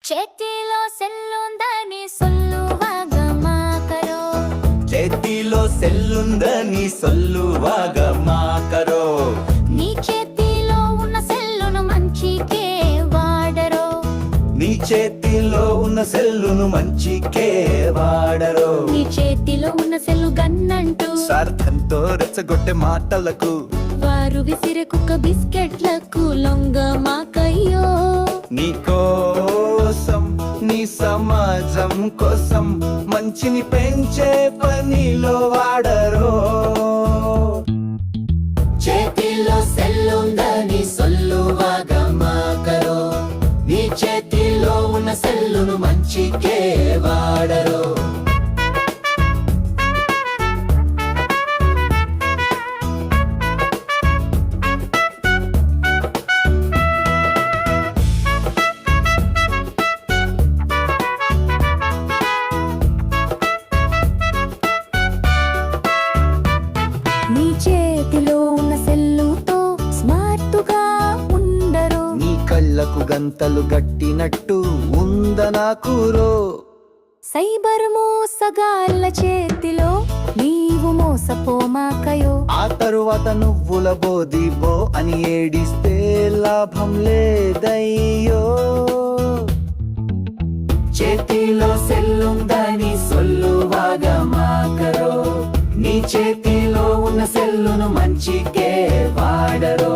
చేతిలో సెల్లుందని సొల్లుವಾಗ మాకరో చేతిలో సెల్లుందని సొల్లుವಾಗ మాకరో నీ చేతిలో ఉన్న సెల్లును మంచికే వాడరో నీ చేతిలో ఉన్న సెల్లును మంచికే వాడరో నీ చేతిలో ఉన్న సెల్లు గన్నంటూ స్వార్థంతో రెచ్చగొట్టే మాటలకు వారు విసిరే కుక్క బిస్కెట్లకు లొంగ మాకయ్యో నీ కోసం నీ సమాజం కోసం మంచిని పెంచే పనిలో వాడరో చేతిలో సెల్లుందని సొల్లుವಾಗ మాకరో నీ చేతిలో ఉన్న సెల్లును మంచికే వాడరో నీ చేతిలో ఉన్న సెల్లుతో స్మార్టుగా ఉండరు నీ కళ్ళకు గంతలు గట్టినట్టు ఉందనాకురో సైబర్ మోసగాళ్ళ చేతిలో నీవు మోసపోమాకయో ఆ తరువాత నువ్వుల బోదిబో అని ఏడిస్తే లాభం లేదయ్యో చేతిలో సెల్లుందని సొల్లుವಾಗ మాకరో నీ చేతిలో ఉన్న సెల్లును మంచికే వాడరో